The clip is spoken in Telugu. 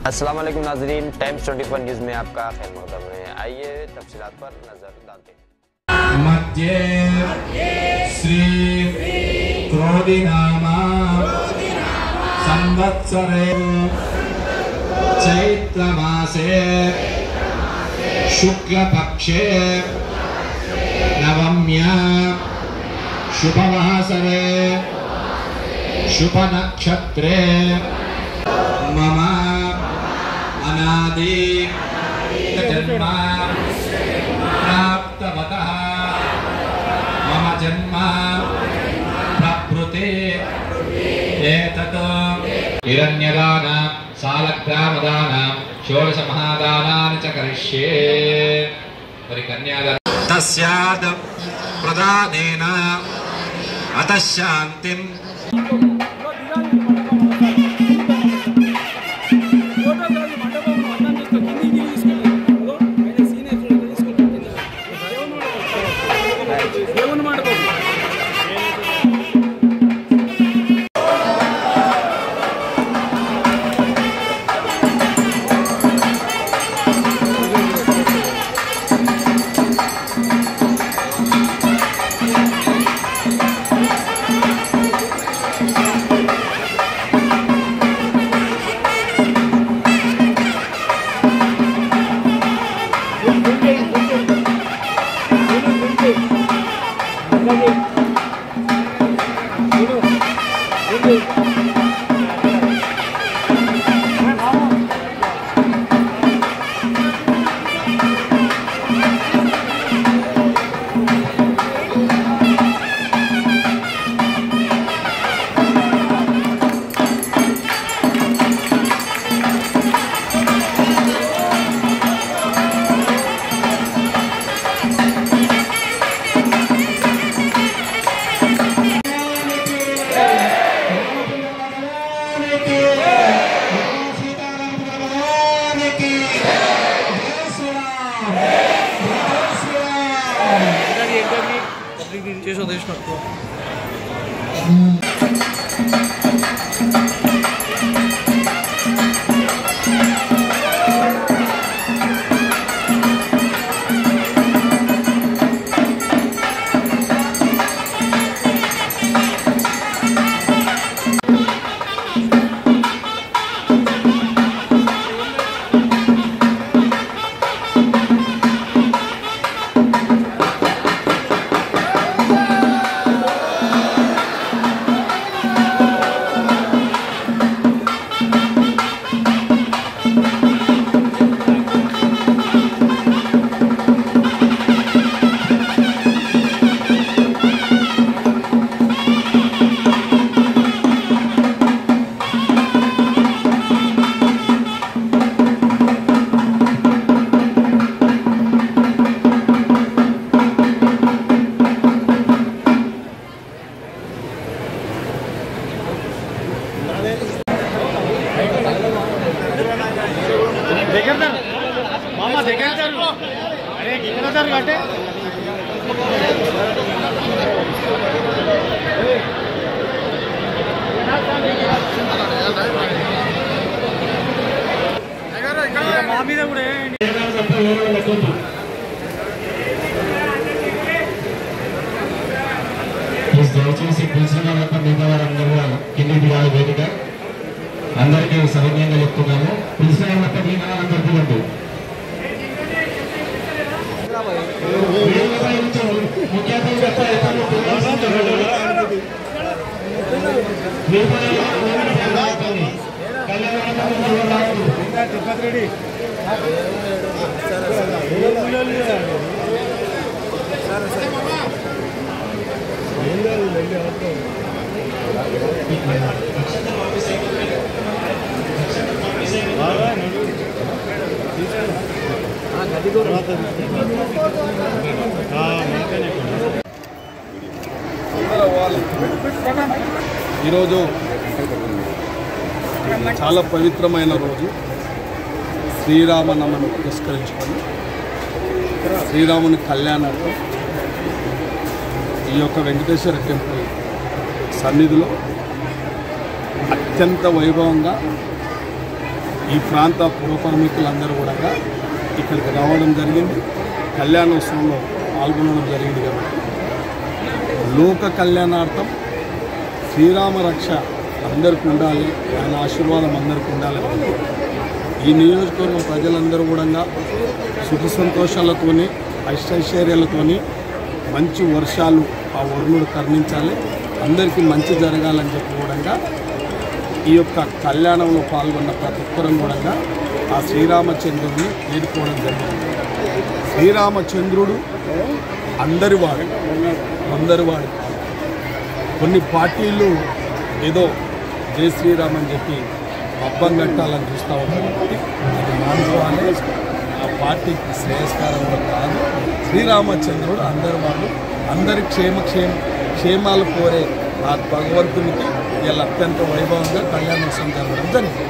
अस्सलाम वालेकुम नाज़रीन, टाइम्स 24 न्यूज़ में आपका खैर मक़दम है। आइए तफसीलात पर नजर डालते हैं। मध्य श्री क्रोधिनामा संवत्सरे चैत्रमासे शुक्लपक्षे नवम्या शुभवासरे शुभनक्षत्रे मम अनादि जन्म प्राप्तवतः मम जन्म प्रभृते एतत् हिरण्यदान सालग्रामदान षोडश महादानानि च करिष्ये। कन्यादान तस्याद् प्रदानेन अतः शान्तिं దయచేసి పిలిచిన మిగతా వారందరూ కిందికి దిగాలి వేదిక. అందరికీ సౌమ్యంగా చెప్తున్నాము. పిలిచిన అందరూ దిగండి. ముఖ్య ఈరోజు చాలా పవిత్రమైన రోజు. శ్రీరామనవమిని పురస్కరించుకొని శ్రీరాముని కళ్యాణార్థం ఈ యొక్క వెంకటేశ్వర టెంపుల్ సన్నిధిలో అత్యంత వైభవంగా ఈ ప్రాంత పురప్రముఖులందరూ కూడా ఇక్కడికి రావడం జరిగింది, కళ్యాణోత్సవంలో పాల్గొనడం జరిగింది. కాబట్టి లోక కళ్యాణార్థం శ్రీరామ రక్ష అందరికీ ఉండాలి, ఆయన ఆశీర్వాదం అందరికీ ఉండాలి. ఈ నియోజకవర్గం ప్రజలందరూ కూడా సుఖ సంతోషాలతోని ఐశ్వర్యాలతోని మంచి వర్షాలు ఆ వరుణుడు కరుణించాలి, అందరికీ మంచి జరగాలని చెప్పి కూడా ఈ యొక్క కళ్యాణంలో పాల్గొన్న ప్రతి ఒక్కరం కూడా ఆ శ్రీరామచంద్రుడిని వేడుకోవడం జరిగింది. శ్రీరామచంద్రుడు అందరివాడు. కొన్ని పార్టీలు ఏదో జై శ్రీరామ్ అని చెప్పి పబ్బం కట్టాలని చూస్తూ ఉంటారు. అది మానుకోవాలి, ఆ పార్టీకి శ్రేయస్కారం కూడా కాదు. శ్రీరామచంద్రుడు అందరి క్షేమాలు కోరే ఆ భగవంతునికి ఇలా అత్యంత వైభవంగా కళ్యాణోత్సవం జరగడం జరిగింది.